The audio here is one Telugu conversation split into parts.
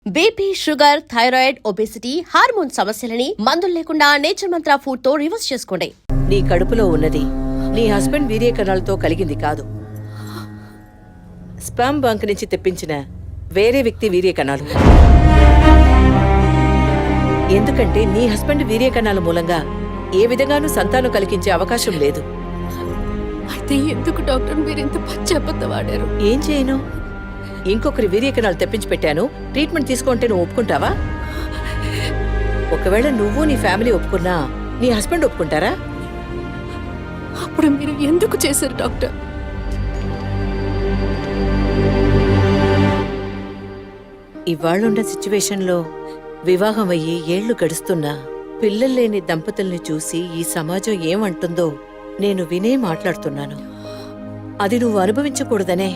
BP, sugar, thyroid, obesity, hormone సమస్యలని మందులు లేకుండా నేచర్ మంత్ర ఫుడ్ తో రివర్స్ చేసుకోండి. నీ కడుపులో ఉన్నది నీ హస్బెండ్ వీర్యకణాలతో కలిగింది కాదు, స్పామ్ బంక్ నుంచి తెప్పించిన వేరే వ్యక్తి వీర్యకణాలు. ఎందుకంటే నీ హస్బెండ్ వీర్యకణాల మూలంగా ఏ విధంగానూ సంతానం కలిగించే అవకాశం లేదు. అయితే ఎందుకు డాక్టర్ మీరు ఇంత పచ్చి అబద్ధం ఆడారు? ఏం చేయను? ఇంకొకరి వీర్యకణాలు తెప్పించి పెట్టాను, ట్రీట్మెంట్ తీసుకుంటే నువ్వు ఒప్పుకుంటావా? ఒకవేళ నువ్వు నీ ఫ్యామిలీ ఒప్పుకున్నా నీ హస్బెండ్ ఒప్పుకుంటారా? అప్పుడు మీరు ఎందుకు చేశారు డాక్టర్? ఇవాళ్ళున్న సిచ్యువేషన్లో వివాహం అయ్యి ఏళ్లు గడుస్తున్నా పిల్లల్లేని దంపతుల్ని చూసి ఈ సమాజం ఏమంటుందో నేను వినే మాట్లాడుతున్నాను. అది నువ్వు అనుభవించకూడదనే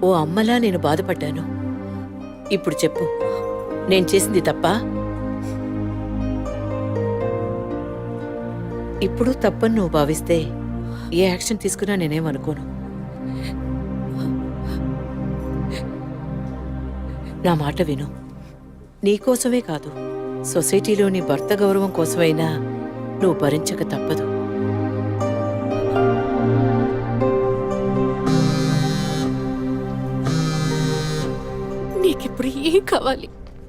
ఓ అమ్మలా నేను బాధపడ్డాను. ఇప్పుడు చెప్పు, నేను చేసింది తప్పా? ఇప్పుడు తప్పని నువ్వు భావిస్తే ఏ యాక్షన్ తీసుకున్నా నేనేమనుకోను. నా మాట విను. నీకోసమే కాదు, సొసైటీలో నీ భర్త గౌరవం కోసమైనా నువ్వు భరించక తప్పదు. నీకిప్పుడు ఏం కావాలి?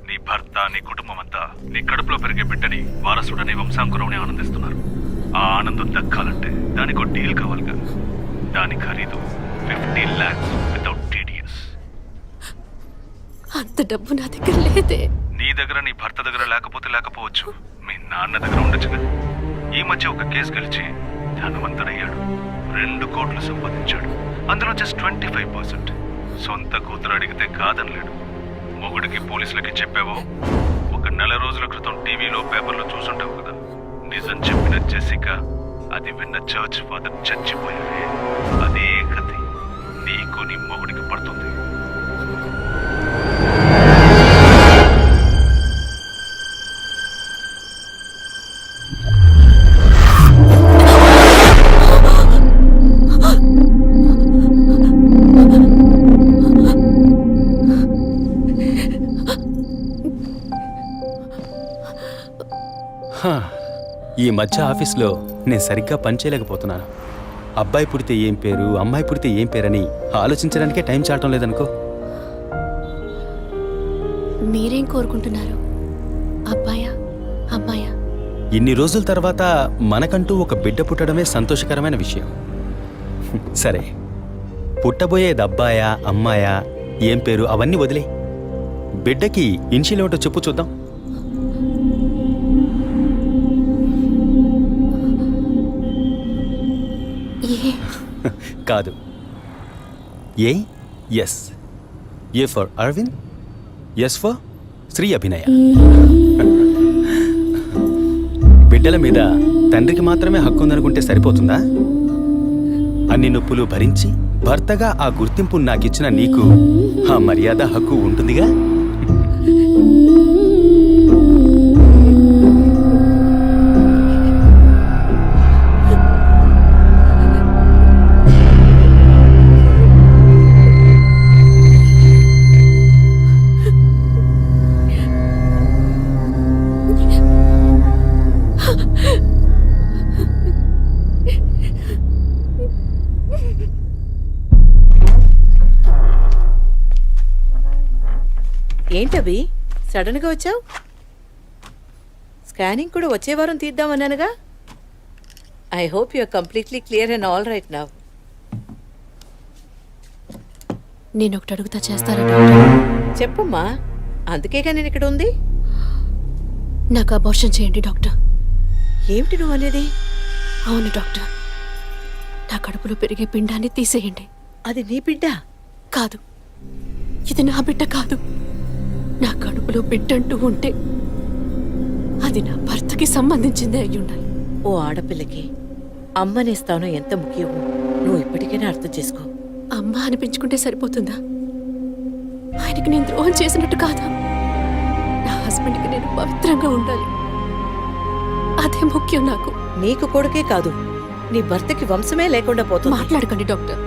నీ భర్త, నీ కుటుంబం అంతా నీ కడుపులో పెరిగే బిడ్డని వారసుడని వంశాంకురం ఆనందిస్తున్నారు. ఆ ఆనందం దక్కాలంటే దానికి ఒక డీల్ కావాలిగా. దాని ఖరీదు 50 lakhs వితౌట్ టీడీఎస్. అంత డబ్బు నా దగ్గర లేదే. నీ దగ్గర, నీ భర్త దగ్గర లేకపోవచ్చు, మీ నాన్న దగ్గర ఉండొచ్చుగా. ఈ మధ్య ఒక కేసు గెలిచి ధనవంతుడయ్యాడు, 2 కోట్లు సంపాదించాడు. అందులో జస్ట్ 25%. సొంత కూతురు అడిగితే కాదనలేడు. మొగుడికి, పోలీసులకి చెప్పావో, ఒక నెల రోజుల క్రితం టీవీలో, పేపర్లో చూసుంటావు కదా. నిజం చెప్పిన జెసికా, అది విన్న చర్చ్ ఫాదర్ చచ్చిపోయావే. అదే కథ నీకు నీ మొగుడికి పడుతుంది. ఈ మధ్య ఆఫీస్లో నేను సరిగ్గా పనిచేయలేకపోతున్నాను. అబ్బాయి పుడితే ఏం పేరు, అమ్మాయి పుడితే ఏం పేరని ఆలోచించడానికే టైం చాటం లేదనుకో. మీరేం కోరుకుంటున్నారు? అబ్బాయా, అమ్మాయా? ఇన్ని రోజుల తర్వాత మనకంటూ ఒక బిడ్డ పుట్టడమే సంతోషకరమైన విషయం. సరే, పుట్టబోయేది అబ్బాయా, అమ్మాయా, ఏం పేరు అవన్నీ వదిలే. బిడ్డకి ఇన్షియల్ ఏమిటో చెప్పు చూద్దాం. కాదు, A. S. A for Arvind, S for Sri Abhinaya. బిడ్డల మీద తండ్రికి మాత్రమే హక్కు ఉందనుకుంటే సరిపోతుందా? అన్ని నొప్పులు భరించి భర్తగా ఆ గుర్తింపు నాకిచ్చిన నీకు ఆ మర్యాద, హక్కు ఉంటుందిగా. ఏంటవి సడన్ గా వచ్చావు? స్కానింగ్ కూడా వచ్చే వారం తీద్దామన్నానుగా. I hope you are completely clear and all right now. నేను ఒకటి అడుగుతా, చేస్తారా డాక్టర్? చెప్పమ్మా, అందుకేగా నేను ఇక్కడ ఉంది. నాకు అబార్షన్ చేయండి డాక్టర్. ఏమిటి నువ్వు అనేది? అవును డాక్టర్, నా కడుపులో పెరిగే పిండాన్ని తీసేయండి. అది నీ బిడ్డ కాదు, ఇది నా బిడ్డ కాదు. నా కడుపులో బిడ్డంటూ ఉంటే అది నా భర్తకి సంబంధించిందే అయి ఉండాలి. ఓ ఆడపిల్లకి అమ్మనే స్థానం ఎంత ముఖ్యమో నువ్వు ఇప్పటికైనా అర్థం చేసుకో. అమ్మ అనిపించుకుంటే సరిపోతుందా? ఆయనకి నేను ద్రోహం చేసినట్టు కాదా? నా హస్బెండ్కి నేను పవిత్రంగా ఉండాలి, అదే ముఖ్యం నాకు. నీకు కొడుకే కాదు, నీ భర్తకి వంశమే లేకుండా పోతుంది. మాట్లాడకండి డాక్టర్.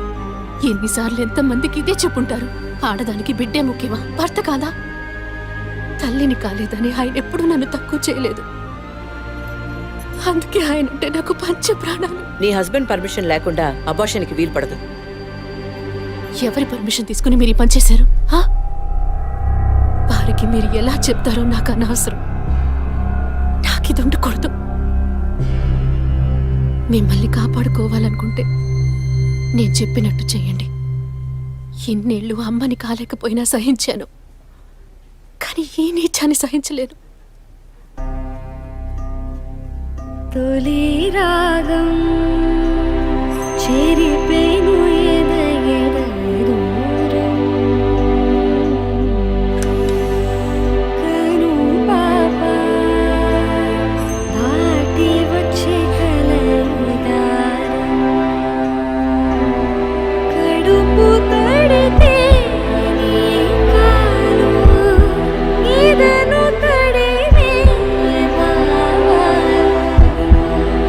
ఎన్నిసార్లు ఎంతమందికి ఇదే చెప్పుంటారు. ఆడదానికి బిడ్డే ముఖ్యమా, భర్త కాదా? తల్లిని కాలేదని ఆయన ఎప్పుడూ నన్ను తక్కువ చేయలేదు. అందుకే ఆయన అంటే నాకు పంచ ప్రాణాలు. నీ హస్బెండ్ పర్మిషన్ లేకుండా అబార్షన్కి వీలు పడదు. ఎవరి పర్మిషన్ తీసుకుని మీరు ఈ పని చేశారు? వారికి మీరు ఎలా చెప్తారో నాకు అనవసరం. నాకు ఇది ఉండకూడదు. మిమ్మల్ని కాపాడుకోవాలనుకుంటే నేను చెప్పినట్టు చెయ్యండి. ఇన్నేళ్ళు అమ్మని కాలేకపోయినా సహించాను, కానీ ఈ నీచాన్ని సహించలేను. తొలి రాగం చెరిపేను ఎదగెదూరం కను పాప దాటి వచ్చే కలదారం కడుపు తడితే నీ కాలు ఇదను తడినే బావా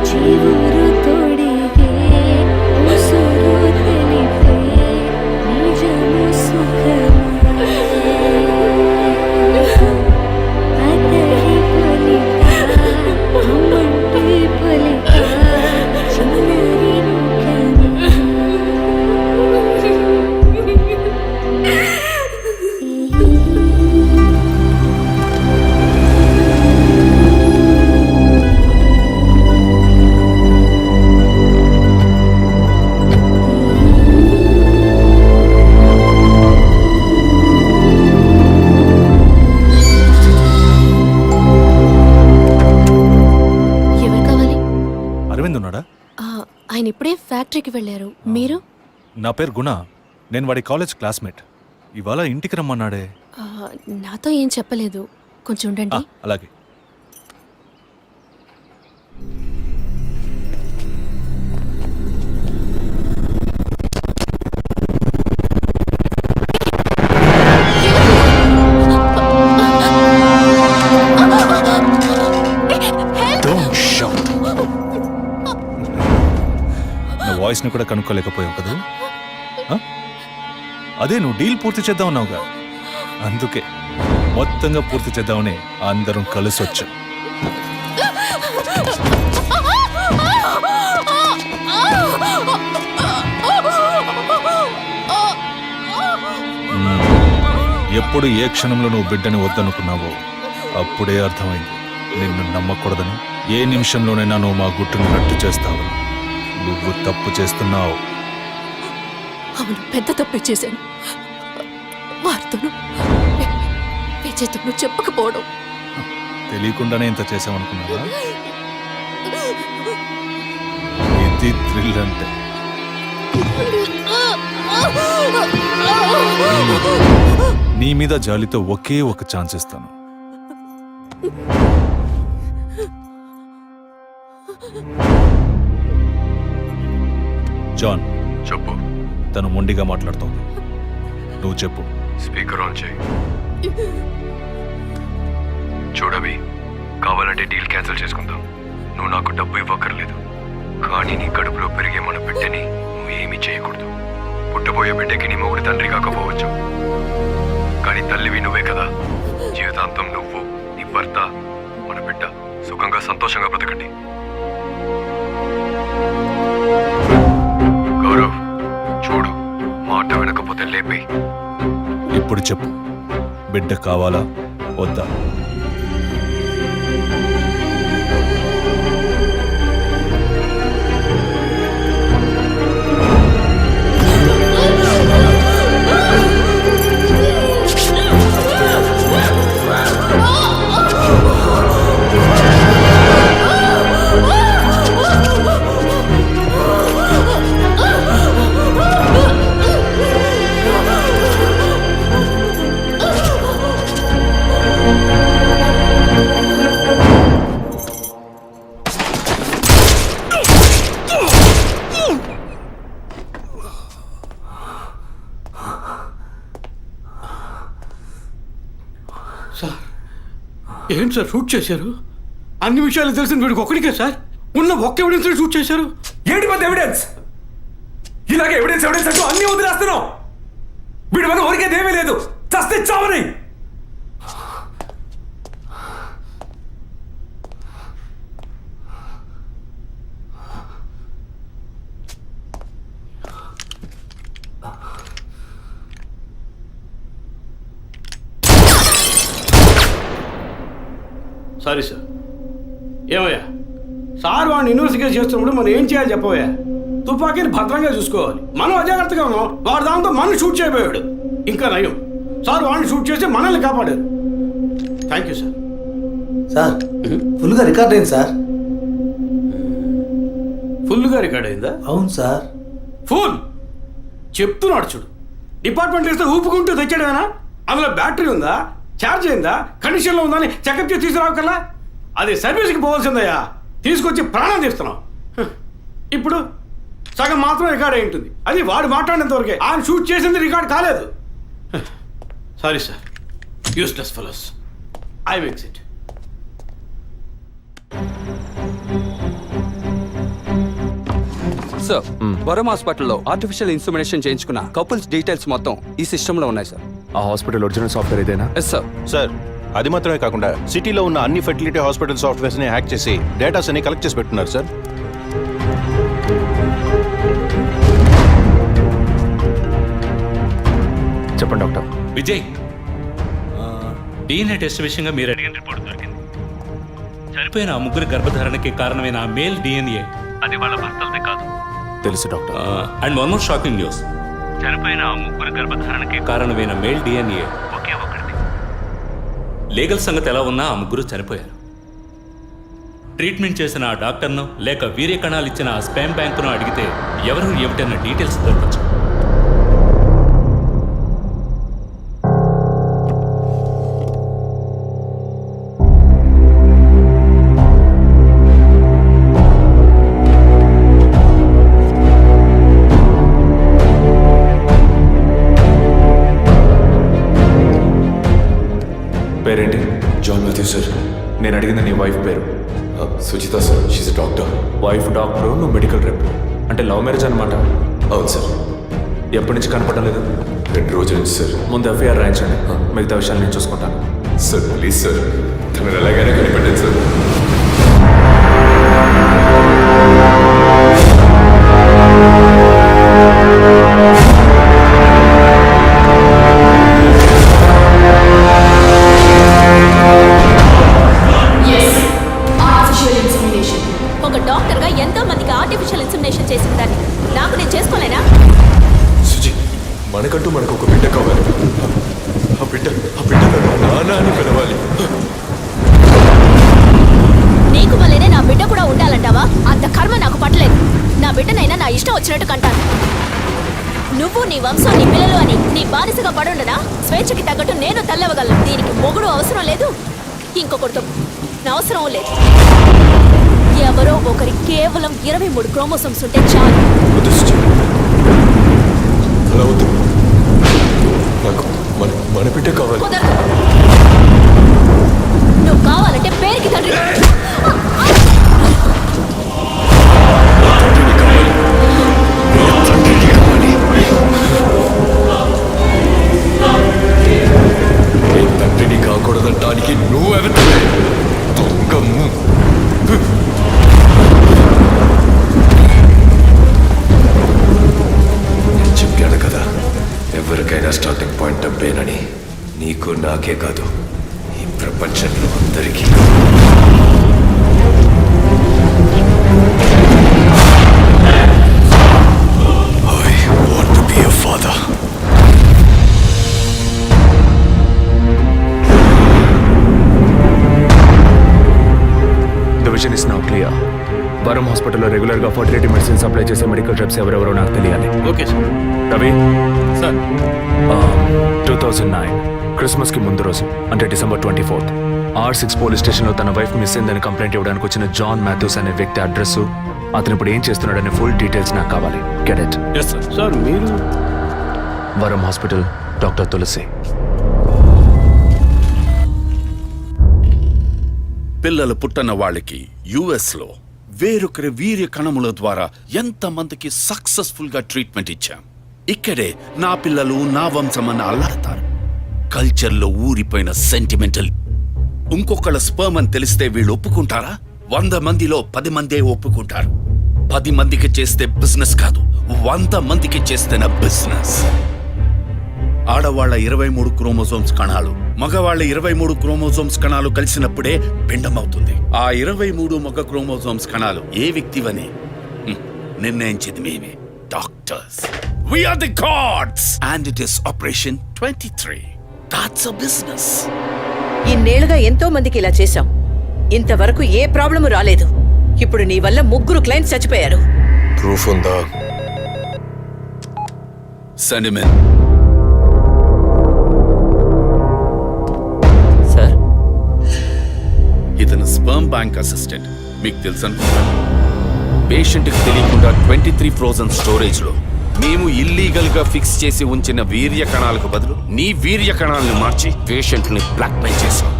చివురు తొడిగే ఉసురు తెలిపే నిజము సుఖమే అతడి పలిక అమ్మంటి పలిక చిన్నరి ఎవరు కావాలి? అరవింద్ ఉన్నాడా? ఆయన ఇప్పుడే ఫ్యాక్టరీకి వెళ్ళారు. మీరు? నా పేరు గుణ. నేను వాడి కాలేజ్ క్లాస్మేట్. ఇవాళ ఇంటికి రమ్మన్నాడే. నాతో ఏం చెప్పలేదు. కొంచెం ఉండండి. అలాగే. Don't shout. నా వాయిస్ని కూడా కనుక్కోలేకపోయావు కదా? అదే నువ్వు డీల్ పూర్తి చేద్దాం అన్నావుగా, అందుకే మొత్తంగా పూర్తి చేద్దామని అందరం కలిసి వచ్చాం. ఎప్పుడు ఏ క్షణంలో నువ్వు బిడ్డని వద్దనుకున్నావో అప్పుడే అర్థమైంది నిన్ను నమ్మకూడదని. ఏ నిమిషంలోనైనా నువ్వు మా గుట్టును రట్టు చేస్తావు. నువ్వు తప్పు చేస్తున్నావు. అవును, పెద్ద తప్పే చేశాను. వారితోనూ విజయ్తోనూ చెప్పకపోవడం. తెలియకుండానే ఇంత చేసామనుకున్నావా? ఇది థ్రిల్ అంటే. నీ మీద జాలితో ఒకే ఒక ఛాన్స్ ఇస్తాను. జాన్, చెప్పు. తను మొండిగా మాట్లాడుతోంది. నువ్వు చెప్పు. స్పీకర్ ఆన్ చేయి. చూడవి, కావాలంటే డీల్ క్యాన్సిల్ చేసుకుందాం. నువ్వు నాకు డబ్బు ఇవ్వక్కర్లేదు, కానీ నీ కడుపులో పెరిగే మన బిడ్డని నువ్వు ఏమీ చేయకూడదు. పుట్టబోయే బిడ్డకి నీ మొగుడు తండ్రి కాకపోవచ్చు, కానీ తల్లివి నువ్వే కదా. జీవితాంతం నువ్వు, నీ భర్త, మన బిడ్డ సుఖంగా సంతోషంగా బ్రతకండి. గౌరవ్, చూడు, మాట వినకపోతే లేపే. ఇప్పుడు చెప్పు, బిడ్డ కావాలా వద్దా? సార్, ఏంటి సార్ షూట్ చేశారు? అన్ని విషయాలు తెలిసిన వీడికి ఒక్కడికే సార్, ఉన్న ఒక్క ఎవిడెన్స్ షూట్ చేశారు. ఏంటి పెద్ద ఎవిడెన్స్? ఇలాగే ఎవిడెన్స్ ఎవిడెన్స్ అంటూ అన్ని వదిలేస్తున్నావు. వీడి వల్ల ఊరికేదేమీ లేదు, చస్తే చావని. Sorry sir. ఏమయ్యా సార్ వాడిని ఇన్వెస్టిగేట్ చేస్తున్నప్పుడు మనం ఏం చేయాలి చెప్పవయ్యా? తుపాకీని భద్రంగా చూసుకోవాలి. మనం అజాగ్రత్తగా ఉన్నాం, వాడు దాంతో మనం షూట్ చేయబోయాడు. ఇంకా నయం సార్ వాడిని షూట్ చేసి మనల్ని కాపాడారు. Thank you sir. సార్ ఫుల్గా రికార్డ్ అయింది సార్. ఫుల్గా రికార్డ్ అయిందా? అవును సార్. ఫుల్ చెప్తున్నాడు చూడు. డిపార్ట్మెంట్ ఇస్తే ఊపుకుంటూ తెచ్చాడేనా? అందులో బ్యాటరీ ఉందా, ఛార్జ్ అయిందా, కండిషన్లో ఉందా అని చెకప్ చేసి తీసుకురావు కదా. అది సర్వీస్కి పోవాల్సిందయ్యా, తీసుకొచ్చి ప్రాణం తీస్తున్నాం. ఇప్పుడు సగం మాత్రం రికార్డ్ అయి ఉంటుంది. అది వాడు మాట్లాడినంత వరకే, ఆయన షూట్ చేసింది రికార్డ్ కాలేదు. Sorry sir, useless fellows. I makes it. Sir, Varam హాస్పిటల్లో ఆర్టిఫిషియల్ ఇన్సమినేషన్ చేయించుకున్న కపుల్స్ డీటెయిల్స్ మొత్తం ఈ సిస్టంలో ఉన్నాయి సార్. ఆ హాస్పిటల్ ఒరిజినల్ సాఫ్ట్వేర్ ఇదేనా? Yes sir. సార్, అది మాత్రమే కాకుండా సిటీలో ఉన్న అన్ని ఫెర్టిలిటీ హాస్పిటల్ సాఫ్ట్వేర్స్ ని హ్యాక్ చేసి డేటాస్ అన్ని కలెక్ట్ చేసి పెట్టున్నారు సార్. చెప్పండి డాక్టర్. విజయ్, డిఎన్ఏ టెస్ట్ విషయంగా మీరు అడిగిన రిపోర్ట్ దొరికింది. చనిపోయిన ఆ ముగ్గురు గర్భధారణకి కారణమైన ఆ మేల్ డిఎన్ఏ అది వాళ్ళ భర్తలది కాదు. తెలుసు doctor. And one more shocking news. చనిపోయిన ఆ ముగ్గురు గర్భధారణకి కారణమైన మేల్ డిఎన్ఏ ఒకే ఒకటిది. లీగల్ సంగతి ఎలా ఉన్నా ఆ ముగ్గురు చనిపోయారు. ట్రీట్మెంట్ చేసిన ఆ డాక్టర్ను లేక వీర్య కణాలు ఇచ్చిన ఆ స్పామ్ బ్యాంకును అడిగితే ఎవరు ఏమిటన్న డీటెయిల్స్ దొరకచ్చు. పేరేంటి? John Matthew sir. నేను అడిగిన నీ వైఫ్ పేరు? Sujitha sir. She's a doctor. Wife doctor, నువ్వు మెడికల్ రెప్. అంటే లవ్ మ్యారేజ్ అనమాట? అవును సార్. ఎప్పటి నుంచి కనపడడం లేదు? 2 రోజుల నుంచి సార్. ముందు ఎఫ్ఐఆర్ రాయించండి, మిగతా విషయాలు నేను చూసుకుంటాను. సార్ ప్లీజ్ సార్, తను ఎలాగైనా కనిపెట్టండి సార్. ఒక డాక్టర్గా ఎంతో మందికి ఆర్టిఫిషియల్ ఇన్సమినేషన్ చేసిన దాన్ని నాకు నేను చేసుకోలేనా? సుజి, మనకంటూ మనకు ఒక బిడ్డ కావాలి. ఆ బిడ్డ నాన్న అని పిలవాలి. నీకు వల్లేనే నా బిడ్డ కూడా ఉండాలంటావా? అంత కర్మ నాకు పట్టలేదు. నా బిడ్డనైనా నా ఇష్టం వచ్చినట్టు కంటాను. నువ్వు నీ వంశం నీ పిల్లలు అని నీ బానిసగా పడుండనా? స్వేచ్ఛకి తగ్గట్టు నేను తల్లవగలను. దీనికి మొగుడు అవసరం లేదు, ఇంకొకరితో అవసరం లేదు. ఎవరో ఒకరి కేవలం 23 క్రోమోసోమ్స్ ఉంటే చాలు. అలా వద్దు, నాకు మన బిడ్డ కావాలి. కుదరదు. నువ్వు కావాలంటే పేరుకి తండ్రి. తండ్రిని కాకూడదంటానికి నువ్వెవరివే? దొంగమ్ము. నేను చెప్పాను కదా, ఎవరికైనా స్టార్టింగ్ పాయింట్ డబ్బేనని. నీకు నాకే కాదు, ఈ ప్రపంచంలో అందరికీ. I want to be a father. The vision is now clear. వరం హాస్పిటల్లో రెగ్యులర్గా ఫర్టిలిటీ మెడిసిన్ సప్లై చేసే మెడికల్ రెప్స్ ఎవరెవరో నాకు తెలియాలి. Okay sir. రవి సార్, 2009 క్రిస్మస్కి ముందు రోజు, అంటే December 24th, R6 పోలీస్ స్టేషన్లో తన వైఫ్ మిస్ అయిందని కంప్లైంట్ ఇవ్వడానికి వచ్చిన జాన్ మాథ్యూస్ అనే వ్యక్తి అడ్రస్, అతను ఇప్పుడు ఏం చేస్తున్నాడనే ఫుల్ డీటెయిల్స్ నాకు కావాలి. Get it? Yes sir. Sir మీరు? వరం హాస్పిటల్, డాక్టర్ తులసి. పిల్లలు పుట్టన వాళ్ళకి యుఎస్లో వేరొకరి వీర్య కణముల ద్వారా ఎంతమందికి సక్సెస్ఫుల్గా ట్రీట్మెంట్ ఇచ్చాం. ఇక్కడే నా పిల్లలు నా వంశం అని అల్లాడతారు. కల్చర్లో ఊరిపోయిన సెంటిమెంటల్. ఇంకొకళ్ళ స్పర్మ్ అని తెలిస్తే వీళ్ళు ఒప్పుకుంటారా? 100 మందిలో 10 మందే ఒప్పుకుంటారు. 10 మందికి చేస్తే బిజినెస్ కాదు, 100 మందికి చేస్తేనే బిజినెస్. ఆడవాళ్ల 23 క్రోమోజోమ్స్ కణాలు, మగవాళ్ల 23 క్రోమోజోమ్స్ కణాలు కలిసినప్పుడే పిండం అవుతుంది. ఆ 23 మగ క్రోమోజోమ్స్ కణాలు ఏ వ్యక్తివని నిర్ణయించేది మేమే, doctors. We are the gods and it is Operation 23. That's a business. ఇన్నేళ్లుగా ఎంతో మందికి ఇలా చేశాం. ఇంతవరకు ఏ ప్రాబ్లము రాలేదు. ఇప్పుడు నీ వల్ల 3 క్లయింట్స్ చచ్చిపోయారు. ప్రూఫ్ ఉందా? Send him in. సార్, ఇతను స్పర్మ్ బ్యాంక్ అసిస్టెంట్. మీకు తెలుసు అనుకుంటాను. పేషెంట్కి తెలియకుండా 23 ఫ్రోజన్ స్టోరేజ్లో మేము ఇల్లీగల్ గా ఫిక్స్ చేసి ఉంచిన వీర్య కణాలకు బదులు నీ వీర్య కణాలను మార్చి పేషెంట్ని బ్లాక్మెయిల్ చేశావు.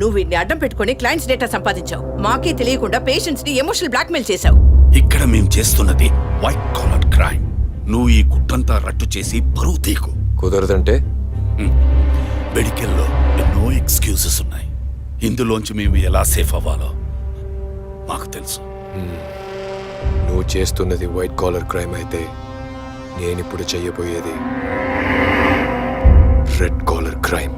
నువ్వు వీడిని అడ్డం పెట్టుకుని క్లయింట్స్ డేటా సంపాదించావు. మాకే తెలియకుండా పేషెంట్స్ ని ఎమోషనల్ బ్లాక్మెయిల్ చేశావు. ఇక్కడ మేము చేస్తున్నది వైట్ కాలర్ క్రైమ్. నువ్వు ఈ గుట్టంతా రట్టు చేసి పరువు తీకు. కుదరదంటే? మెడికల్లో ఎన్నో ఎక్స్క్యూజెస్ ఉన్నాయి. ఇందులోంచి మేము ఎలా సేఫ్ అవ్వాలో మాకు తెలుసు. నువ్వు చేస్తున్నది వైట్ కాలర్ క్రైమ్ అయితే నేనిప్పుడు చెయ్యబోయేది రెడ్ కాలర్ క్రైమ్.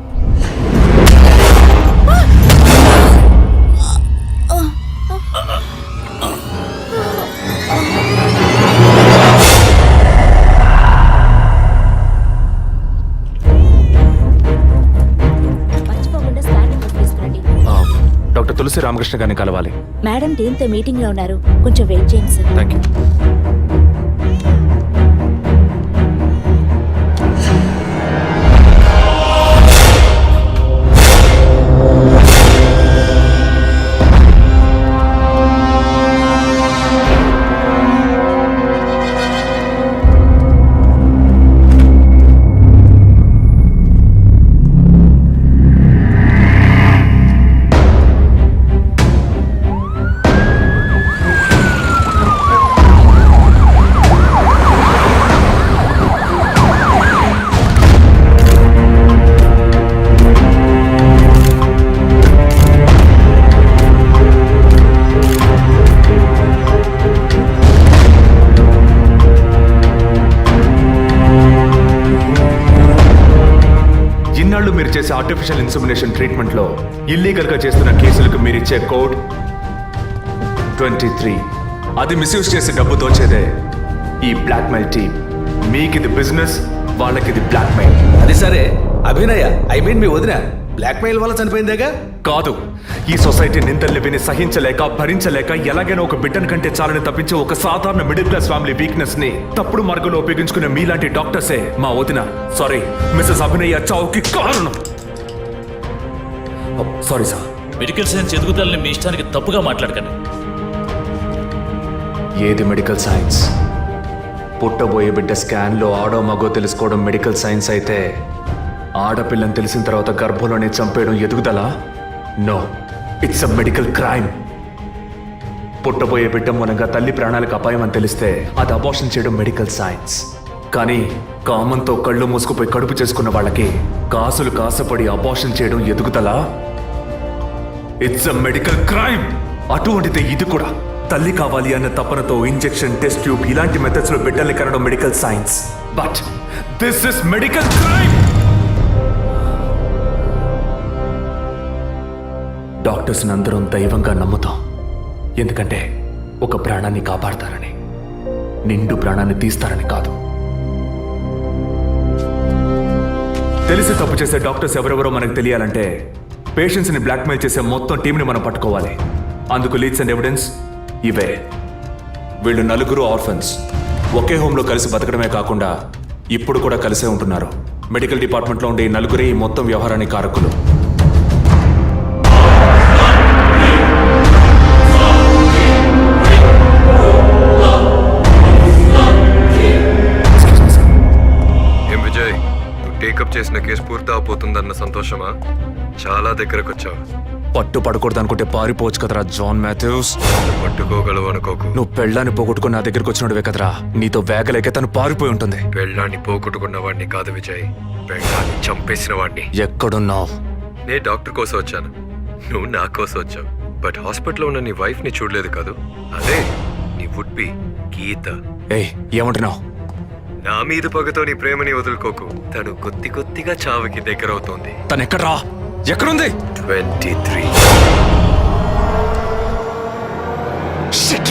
మర్చిపోకుండా స్కానింగ్ బుక్ తీసుకురండి. డాక్టర్ తులసి రామకృష్ణ గారిని కలవాలి. మేడం దీంతో మీటింగ్ లో ఉన్నారు, కొంచెం వెయిట్ చేయండి సార్. Thank you. మీరు చేసే ఆర్టిఫిషియల్ ఇన్సెమినేషన్ ట్రీట్మెంట్ లో ఇల్లీగల్ గా చేస్తున్న కేసులకు మీరిచ్చే కోడ్ 23. అది మిస్యూజ్ చేసి డబ్బు దోచేదే ఈ బ్లాక్మెయిల్ టీమ్. మీకు ఇది బిజినెస్, వాళ్ళకి ఇది బ్లాక్మెయిల్. అది సరే అభినయ, మీ వదిన బ్లాక్మెయిల్ వల్ల చనిపోయిందేగా? కాదు, ఈ సొసైటీ నిందల్ని విని సహించలేక భరించలేక ఎలాగైనా ఒక బిడ్డను కంటే చాలని తప్పించే ఒక సాధారణ మిడిల్ క్లాస్ ఫ్యామిలీ వీక్నెస్ ని తప్పుడు మార్గంలో ఉపయోగించుకునే మీలాంటి డాక్టర్సే మా వదిన, సారీ మిస్సెస్ అభినయ చావుకి కారణం. Sorry sir. మెడికల్ సైన్స్ ఎదుగుదలని మీ ఇష్టానికి తప్పుగా మాట్లాడకండి. ఏది మెడికల్ సైన్స్? పుట్టబోయే బిడ్డ స్కాన్లో ఆడో మగో తెలుసుకోవడం మెడికల్ సైన్స్ అయితే, ఆడపిల్లని తెలిసిన తర్వాత గర్భంలోనే చంపేయడం ఎదుగుదలా? No, it's a medical crime. పుట్టబోయే బిడ్డ మూలంగా తల్లి ప్రాణాలకు అపాయం అని తెలిస్తే అది అబార్షన్ చేయడం మెడికల్ సైన్స్. కానీ కామంతో కళ్ళు మూసుకుపోయి కడుపు చేసుకున్న వాళ్ళకి కాసులు కాసపడి అబార్షన్ చేయడం ఎదుగుదలా? It's a medical crime. అటువంటిదే ఇది కూడా. తల్లి కావాలి అన్న తపనతో ఇంజెక్షన్, టెస్ట్ ట్యూబ్ ఇలాంటి మెథడ్స్ లో బిడ్డల్ని కనడం medical science. But this is medical crime. Doctors అందరం దైవంగా నమ్ముతాం, ఎందుకంటే ఒక ప్రాణాన్ని కాపాడతారని, నిండు ప్రాణాన్ని తీస్తారని కాదు. తెలిసి తప్పు చేసే డాక్టర్స్ ఎవరెవరో మనకు తెలియాలంటే పేషెంట్స్ని బ్లాక్మెయిల్ చేసే మొత్తం టీంని మనం పట్టుకోవాలి. అందుకు లీడ్స్ అండ్ ఎవిడెన్స్ ఇవే. వీళ్ళు 4 ఆర్ఫన్స్. ఒకే హోమ్లో కలిసి బతకడమే కాకుండా ఇప్పుడు కూడా కలిసే ఉంటున్నారు. మెడికల్ డిపార్ట్మెంట్లో ఉండే 4 ఈ మొత్తం వ్యవహారానికి కారకులు. విజయ్, నువ్వు టేకప్ చేసిన కేసు పూర్తి అవబోతుందన్న సంతోషమా? చాలా దగ్గరకు వచ్చావు. పట్టు పడకూడదు అనుకుంటే పారిపోవచ్చు కదరా జాన్ మాథ్యూస్. పట్టుకోగలవు అనుకోకు. నువ్వు పెళ్ళాన్ని పోగొట్టుకుని నా దగ్గరికి వచ్చినట్టువే కదరా. నీతో వేగలేక తను పారిపోయి ఉంటుంది. పెళ్ళాన్ని పోగొట్టుకున్న వాడిని కాదు విజయ్, పెళ్ళాన్ని చంపేసిన వాడిని. ఎక్కడున్నావు? నేను డాక్టర్ కోసం వచ్చాను, నువ్వు నా కోసం వచ్చావు. బట్ హాస్పిటల్లో ఉన్న నీ వైఫ్ ని చూడలేదు కాదు, అదే నీ వుడ్ బి గీత. ఏయ్, ఏమంటున్నావు? నా మీద పగతో నీ ప్రేమని వదులుకోకు. తను కొద్దిగా చావుకి దగ్గర అవుతోంది. తను ఎక్కడ్రా? ఎక్కడుంది? 23. Shit!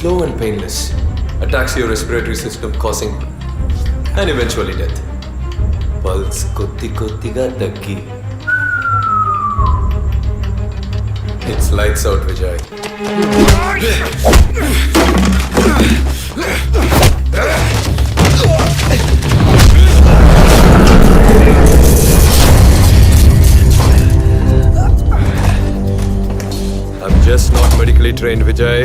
Slow and painless. Attacks your respiratory system, causing and eventually death. Pulse kotti-kottiga taggi. It's lights out, Vijay. I'm just not medically trained, Vijay,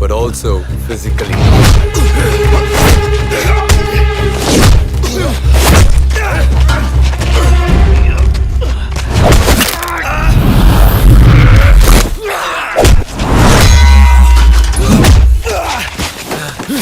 but also physically.